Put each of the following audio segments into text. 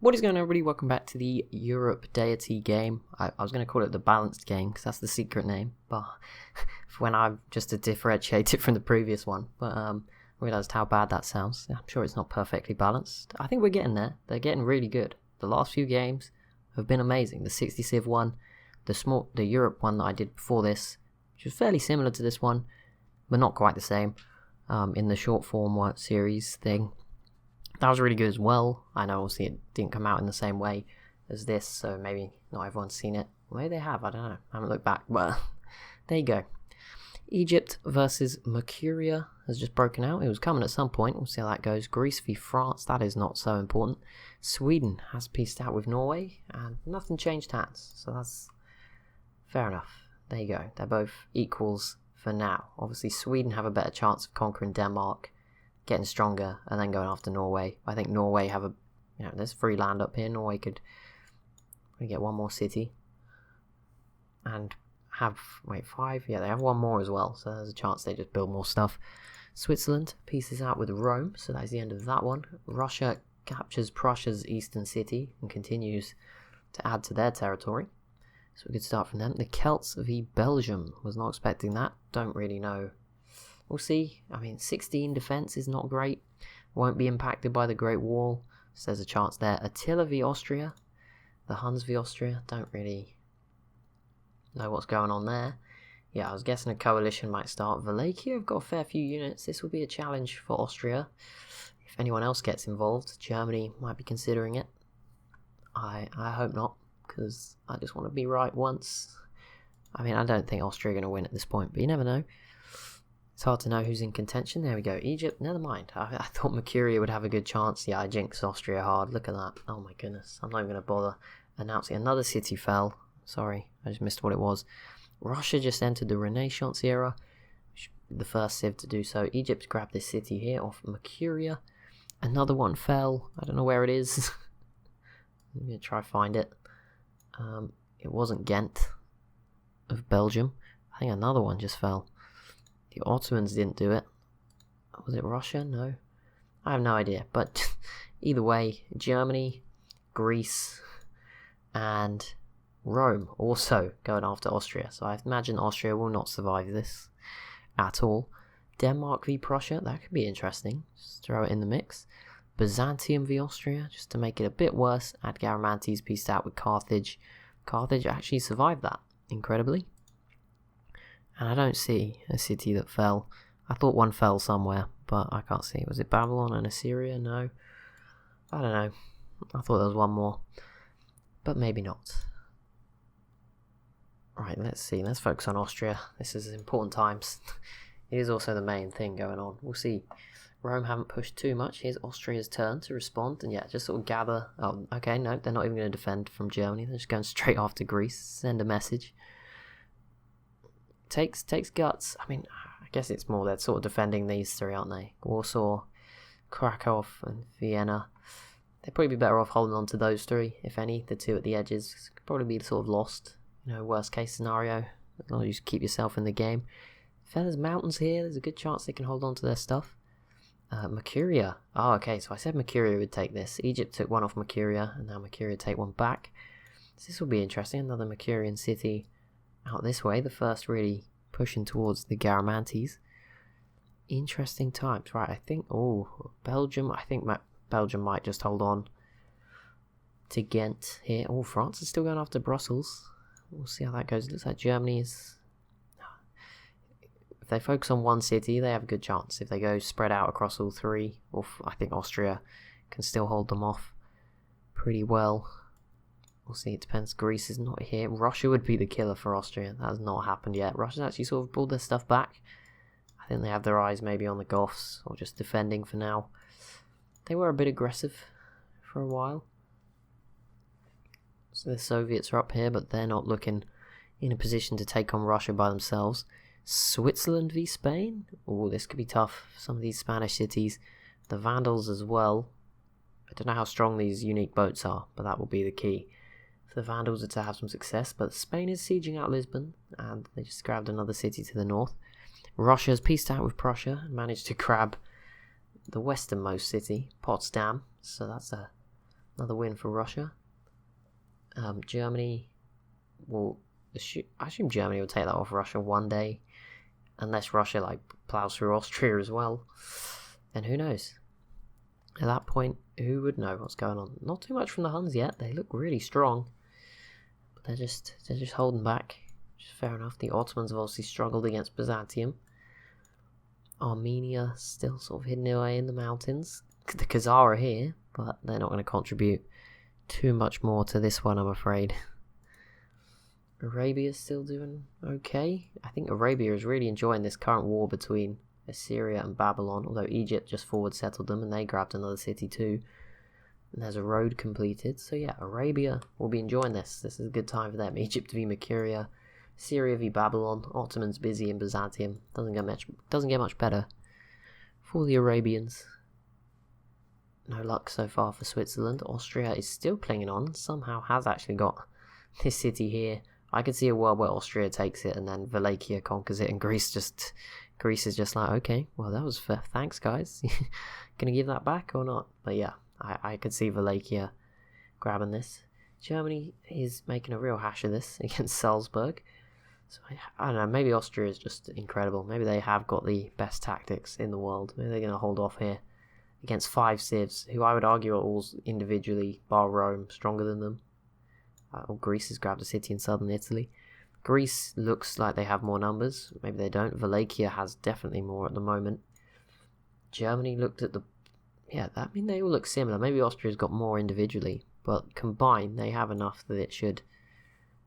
What is going on, everybody? Welcome back to the Europe Deity game. I was going to call it the balanced game because that's the secret name, but when I've just to differentiate it from the previous one. But realised how bad that sounds. I'm sure it's not perfectly balanced. I think we're getting there. They're getting really good. The last few games have been amazing. The 60 Civ one, the Europe one that I did before this, which was fairly similar to this one, but not quite the same. In the short form series thing. That was really good as well. I know obviously it didn't come out in the same way as this, so maybe not everyone's seen it. Maybe they have, I don't know. I haven't looked back, but there you go. Egypt versus Mercuria has just broken out. It was coming at some point. We'll see how that goes. Greece v France, that is not so important. Sweden has pieced out with Norway, and nothing changed hands, so that's fair enough. There you go. They're both equals for now. Obviously, Sweden have a better chance of conquering Denmark, getting stronger, and then going after Norway. I think Norway have there's free land up here. Norway could get one more city and have, 5? Yeah, they have one more as well, so there's a chance they just build more stuff. Switzerland pieces out with Rome, so that's the end of that one. Russia captures Prussia's eastern city and continues to add to their territory. So we could start from them. The Celts v Belgium. Was not expecting that. Don't really know. We'll see. 16 defense is not great. Won't be impacted by the Great Wall. So there's a chance there. Attila v Austria. The Huns v Austria. Don't really know what's going on there. Yeah, I was guessing a coalition might start. Wallachia have got a fair few units. This will be a challenge for Austria. If anyone else gets involved, Germany might be considering it. I hope not, because I just want to be right once. I don't think Austria are going to win at this point, but you never know. It's hard to know who's in contention. There we go. Egypt, never mind. I thought Mercuria would have a good chance. Yeah, I jinxed Austria hard. Look at that. Oh my goodness. I'm not even going to bother announcing. Another city fell. Sorry, I just missed what it was. Russia just entered the Renaissance era. The first civ to do so. Egypt grabbed this city here off Mercuria. Another one fell. I don't know where it is. I'm going to try find it. It wasn't Ghent of Belgium. I think another one just fell. The Ottomans didn't do it. Was it Russia? No. I have no idea. But either way, Germany, Greece, and Rome also going after Austria. So I imagine Austria will not survive this at all. Denmark v Prussia, that could be interesting. Just throw it in the mix. Byzantium v Austria, just to make it a bit worse. Adgaramantes pieced out with Carthage. Carthage actually survived that, incredibly. And I don't see a city that fell. I thought one fell somewhere, but I can't see. Was it Babylon and Assyria? No. I don't know. I thought there was one more. But maybe not. Right, let's see. Let's focus on Austria. This is important times. It is also the main thing going on. We'll see. Rome haven't pushed too much. Here's Austria's turn to respond. And yeah, just sort of gather. Oh, okay, no, they're not even going to defend from Germany. They're just going straight after Greece. Send a message. Takes guts. I guess it's more they're sort of defending these three, aren't they? Warsaw, Krakow, and Vienna. They'd probably be better off holding on to those three, if any. The two at the edges could probably be sort of lost. Worst case scenario. As long as you keep yourself in the game. If there's mountains here, there's a good chance they can hold on to their stuff. Mercuria. Oh, okay, so I said Mercuria would take this. Egypt took one off Mercuria, and now Mercuria take one back. So this will be interesting. Another Mercurian city out this way. The first really pushing towards the Garamantes. Interesting times. Right, I think... Oh, Belgium. I think Belgium might just hold on to Ghent here. Oh, France is still going after Brussels. We'll see how that goes. It looks like Germany is... If they focus on one city, they have a good chance. If they go spread out across all three, I think Austria can still hold them off pretty well. We'll see, it depends. Greece is not here. Russia would be the killer for Austria. That has not happened yet. Russia's actually sort of pulled their stuff back. I think they have their eyes maybe on the Goths, or just defending for now. They were a bit aggressive for a while. So the Soviets are up here, but they're not looking in a position to take on Russia by themselves. Switzerland v Spain? Oh, this could be tough. Some of these Spanish cities. The Vandals as well. I don't know how strong these unique boats are, but that will be the key. For the Vandals are to have some success, but Spain is sieging out Lisbon, and they just grabbed another city to the north. Russia has pieced out with Prussia and managed to grab the westernmost city, Potsdam. So that's a Another win for Russia. Germany will... I assume Germany will take that off Russia one day. Unless Russia, like, plows through Austria as well. Then who knows? At that point, who would know what's going on? Not too much from the Huns yet. They look really strong. But they're just holding back. Which is fair enough. The Ottomans have obviously struggled against Byzantium. Armenia still sort of hidden away in the mountains. The Khazar are here, but they're not going to contribute too much more to this one, I'm afraid. Arabia's still doing okay. I think Arabia is really enjoying this current war between Assyria and Babylon, although Egypt just forward settled them and they grabbed another city too. And there's a road completed. So yeah, Arabia will be enjoying this. This is a good time for them. Egypt v Mercuria, Syria v Babylon, Ottomans busy in Byzantium. Doesn't get much better for the Arabians. No luck so far for Switzerland. Austria is still clinging on. Somehow has actually got this city here. I could see a world where Austria takes it and then Wallachia conquers it and Greece is just like, okay, well that was fair. Thanks guys. Gonna give that back or not? But yeah, I could see Wallachia grabbing this. Germany is making a real hash of this against Salzburg. So I don't know, maybe Austria is just incredible. Maybe they have got the best tactics in the world. Maybe they're going to hold off here against 5 civs, who I would argue are all individually, bar Rome, stronger than them. Greece has grabbed a city in southern Italy. Greece looks like they have more numbers. Maybe they don't. Wallachia has definitely more at the moment. Germany looked at the... Yeah, they all look similar. Maybe Austria's got more individually, but combined they have enough that it should,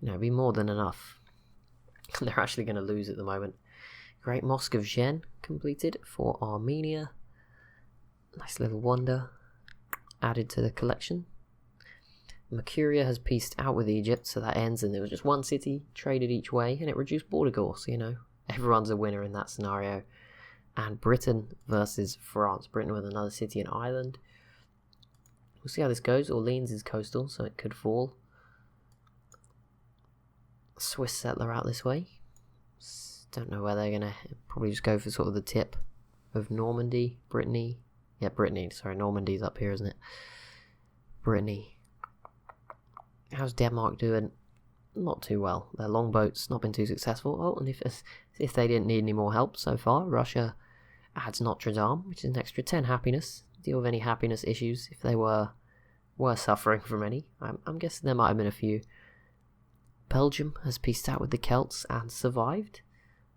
be more than enough. They're actually going to lose at the moment. Great Mosque of Xen completed for Armenia. Nice little wonder added to the collection. Mercuria has peaced out with Egypt, so that ends, and there was just one city traded each way, and it reduced border costs, Everyone's a winner in that scenario. And Britain versus France. Britain with another city in Ireland. We'll see how this goes. Orleans is coastal, so it could fall. Swiss settler out this way. Don't know where they're going to probably just go for sort of the tip of Normandy, Brittany. Yeah, Brittany. Sorry, Normandy's up here, isn't it? Brittany. How's Denmark doing? Not too well. Their longboats not been too successful. Oh, and if they didn't need any more help so far, Russia adds Notre Dame, which is an extra 10 happiness. Deal with any happiness issues if they were suffering from any. I'm guessing there might have been a few. Belgium has peaced out with the Celts and survived,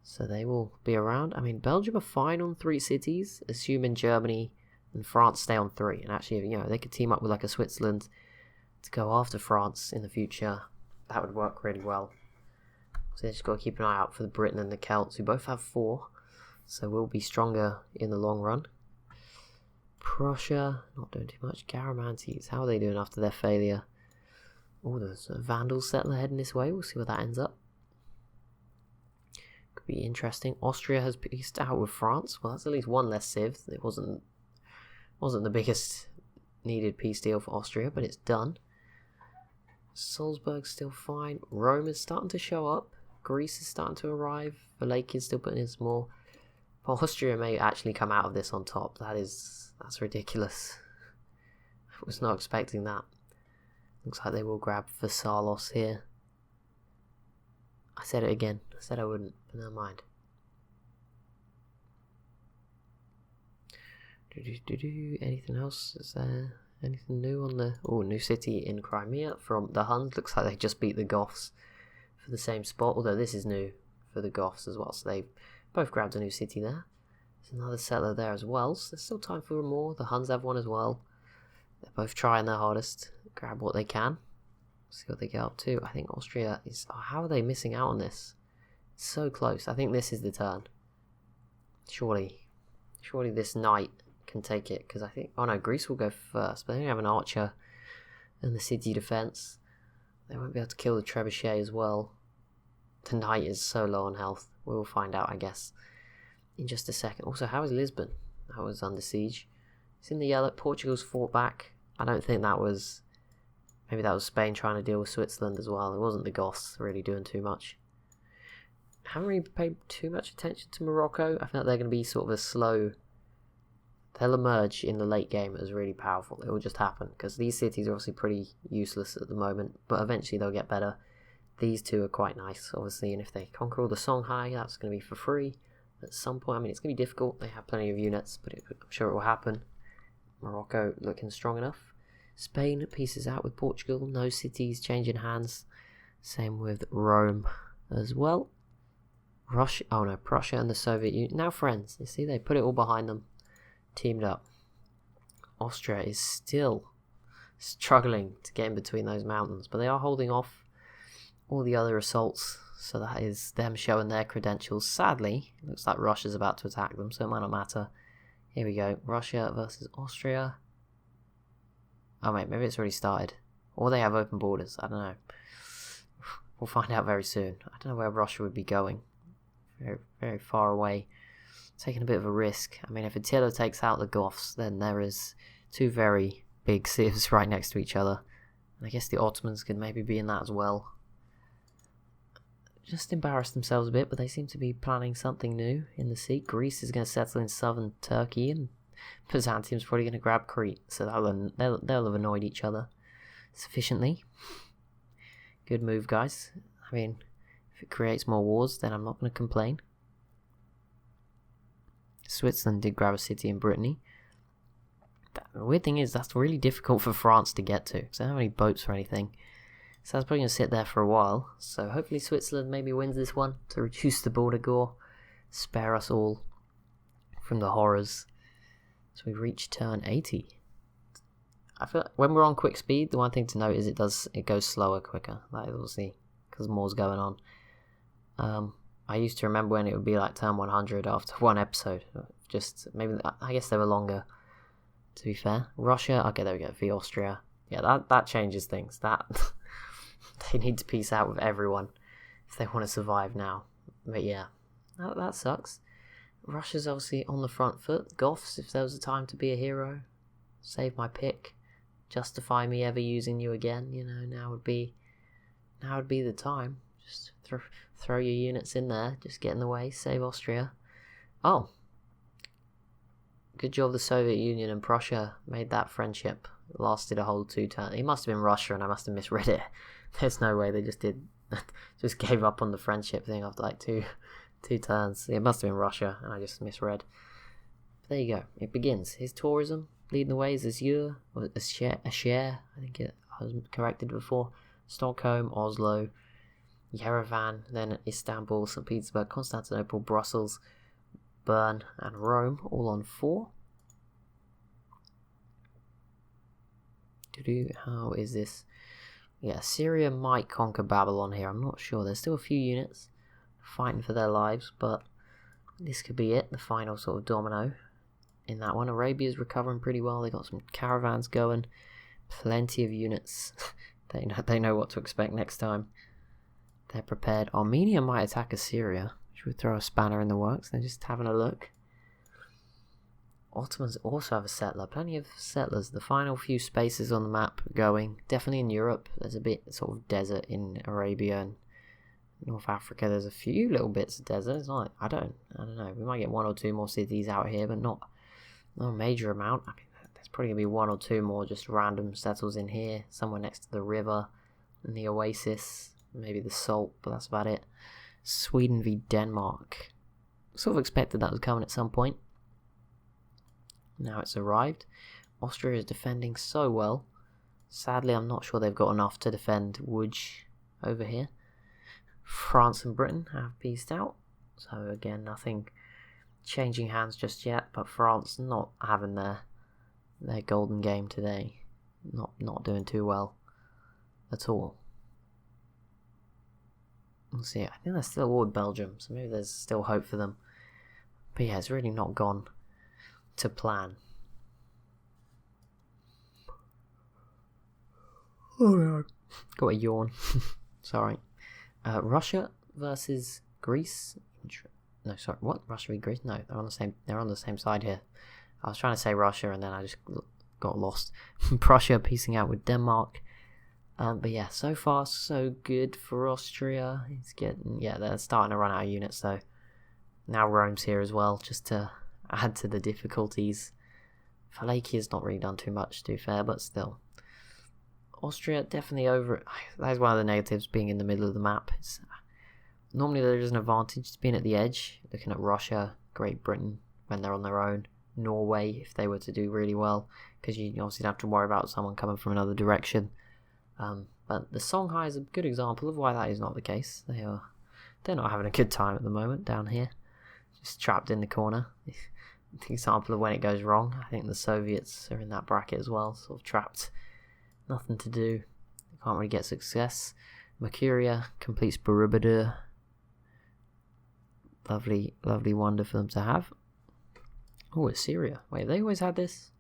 so they will be around. Belgium are fine on 3 cities, assuming Germany and France stay on 3. And actually, they could team up with like a Switzerland to go after France in the future. That would work really well. So they just got to keep an eye out for the Britain and the Celts, who both have 4, so we'll be stronger in the long run. Prussia, not doing too much. Garamantes, how are they doing after their failure? Oh, there's a Vandal settler heading this way. We'll see where that ends up. Could be interesting. Austria has peaced out with France. Well, that's at least one less civ. It wasn't the biggest needed peace deal for Austria, but it's done. Salzburg's still fine. Rome is starting to show up. Greece is starting to arrive. Wallachia is still putting in some more. But Austria may actually come out of this on top. That's ridiculous. I was not expecting that. Looks like they will grab Versailles here. I said it again. I said I wouldn't, but never mind. Anything else? Is there anything new on the... Oh, new city in Crimea from the Huns. Looks like they just beat the Goths for the same spot, although this is new for the Goths as well, so they both grabbed a new city there. There's another settler there as well, so there's still time for more. The Huns have one as well. They're both trying their hardest. Grab what they can. See what they get up to. I think Austria is... Oh, how are they missing out on this? It's so close. I think this is the turn. Surely this knight can take it, because I think... Oh no, Greece will go first, but they don't have an archer and the city defense. They won't be able to kill the trebuchet as well. The knight is so low on health. We will find out, I guess, in just a second. Also, how is Lisbon? That was under siege. It's in the yellow. Portugal's fought back. I don't think that was... Maybe that was Spain trying to deal with Switzerland as well. It wasn't the Goths really doing too much. I haven't really paid too much attention to Morocco. I think they're going to be sort of a slow they'll emerge in the late game as really powerful. It will just happen, because these cities are obviously pretty useless at the moment, but eventually they'll get better. These two are quite nice, obviously, and if they conquer all the Songhai, that's going to be for free at some point. I mean, it's going to be difficult. They have plenty of units, but I'm sure it will happen. Morocco looking strong enough. Spain pieces out with Portugal. No cities changing hands. Same with Rome as well. Russia, oh no, Prussia and the Soviet Union, now friends. You see, they put it all behind them, teamed up. Austria is still struggling to get in between those mountains, but they are holding off all the other assaults, so that is them showing their credentials. Sadly, it looks like Russia's about to attack them, so it might not matter. Here we go, Russia versus Austria. Oh wait, maybe it's already started. Or they have open borders, I don't know. We'll find out very soon. I don't know where Russia would be going. Very, very far away. Taking a bit of a risk. I mean, if Attila takes out the Goths, then there is two very big civs right next to each other. And I guess the Ottomans could maybe be in that as well. Just embarrassed themselves a bit, but they seem to be planning something new in the sea. Greece is going to settle in southern Turkey, and Byzantium's probably going to grab Crete. So they'll have annoyed each other sufficiently. Good move, guys. I mean, if it creates more wars, then I'm not going to complain. Switzerland did grab a city in Brittany. The weird thing is, that's really difficult for France to get to, because they don't have any boats or anything. So that's probably going to sit there for a while. So hopefully Switzerland maybe wins this one to reduce the border gore. Spare us all from the horrors. So we've reached turn 80. I feel like when we're on quick speed, the one thing to note is it goes slower quicker. Like, obviously, because more's going on. I used to remember when it would be like turn 100 after one episode. Just maybe, I guess they were longer, to be fair. Russia, okay, there we go, v Austria. Yeah, that changes things. That they need to peace out with everyone if they want to survive now. But yeah, that sucks. Russia's obviously on the front foot. Goths, if there was a time to be a hero, save my pick, justify me ever using you again, you know, now would be the time. Just throw your units in there, just get in the way, save Austria. Oh, good job the Soviet Union and Prussia made that friendship. It lasted a whole 2 turns. It must have been Russia and I must have misread it. There's no way they just gave up on the friendship thing after like two turns. It must have been Russia and I just misread. But there you go, it begins. Here's tourism, leading the way is Azure, or Acher, I think I was corrected before. Stockholm, Oslo, Yerevan, then Istanbul, St. Petersburg, Constantinople, Brussels, Bern, and Rome, all on 4. How is this? Yeah, Syria might conquer Babylon here, I'm not sure. There's still a few units fighting for their lives, but this could be it, the final sort of domino in that one. Arabia's recovering pretty well, they got some caravans going, plenty of units. They know what to expect next time. They're prepared. Armenia might attack Assyria, which would throw a spanner in the works. They're just having a look. Ottomans also have a settler. Plenty of settlers. The final few spaces on the map going. Definitely in Europe. There's a bit sort of desert in Arabia and North Africa. There's a few little bits of desert. It's not like, I don't know. We might get 1 or 2 more cities out here, but not a major amount. I mean, there's probably going to be 1 or 2 more just random settles in here. Somewhere next to the river and the oasis. Maybe the salt, but that's about it. Sweden v Denmark. Sort of expected that was coming at some point. Now it's arrived. Austria is defending so well. Sadly, I'm not sure they've got enough to defend Łódź over here. France and Britain have peaced out. So again, nothing changing hands just yet, but France not having their golden game today. Not doing too well at all. We'll see. I think they're still at war with Belgium, so maybe there's still hope for them. But yeah, it's really not gone to plan. Oh no. Got a yawn. Sorry. Russia versus Greece. No, sorry. What? Russia v Greece? No, they're on the same side here. I was trying to say Russia and then I just got lost. Prussia piecing out with Denmark. But yeah, so far so good for Austria. They're starting to run out of units though. Now Rome's here as well, just to add to the difficulties. Walachia's not really done too much, to be fair, but still. Austria, definitely over. That is one of the negatives, being in the middle of the map. Normally there is an advantage to being at the edge, looking at Russia, Great Britain, when they're on their own, Norway, if they were to do really well, because you obviously don't have to worry about someone coming from another direction. But the Songhai is a good example of why that is not the case. They're not having a good time at the moment down here, just trapped in the corner. The example of when it goes wrong. I think the Soviets are in that bracket as well, sort of trapped, nothing to do, they can't really get success. Mercuria completes Borobudur. Lovely wonder for them to have. Oh, it's Syria. Wait, have they always had this?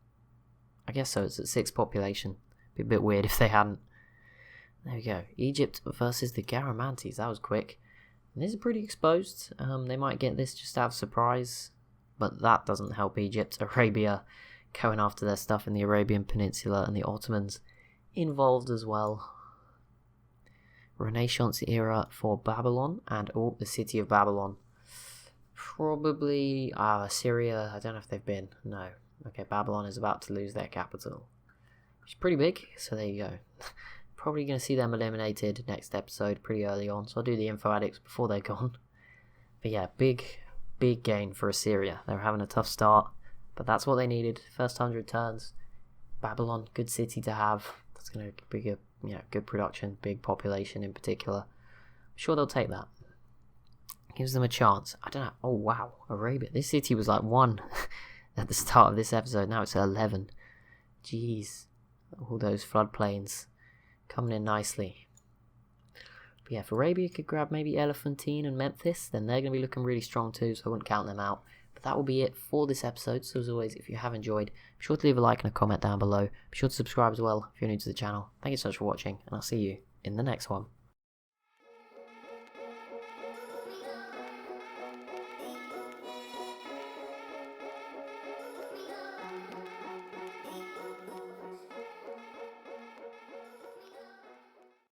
I guess so, it's at 6 population. Be a bit weird if they hadn't. There we go. Egypt versus the Garamantes. That was quick. And this is pretty exposed. They might get this just out of surprise, but that doesn't help Egypt. Arabia going after their stuff in the Arabian Peninsula, and the Ottomans involved as well. Renaissance era for Babylon, and the city of Babylon. Probably Syria. I don't know if they've been. No. Okay, Babylon is about to lose their capital, which is pretty big, so there you go. Probably going to see them eliminated next episode pretty early on, so I'll do the info addicts before they're gone. But yeah, big gain for Assyria. They were having a tough start, but that's what they needed. First 100 turns. Babylon, good city to have. That's going to be a good production, big population in particular. I'm sure they'll take that. Gives them a chance. I don't know. Oh wow, Arabia. This city was like 1 at the start of this episode. Now it's at 11. Jeez, all those floodplains coming in nicely. But yeah, if Arabia could grab maybe Elephantine and Memphis, then they're going to be looking really strong too, so I wouldn't count them out. But that will be it for this episode. So as always, if you have enjoyed, be sure to leave a like and a comment down below. Be sure to subscribe as well if you're new to the channel. Thank you so much for watching, and I'll see you in the next one.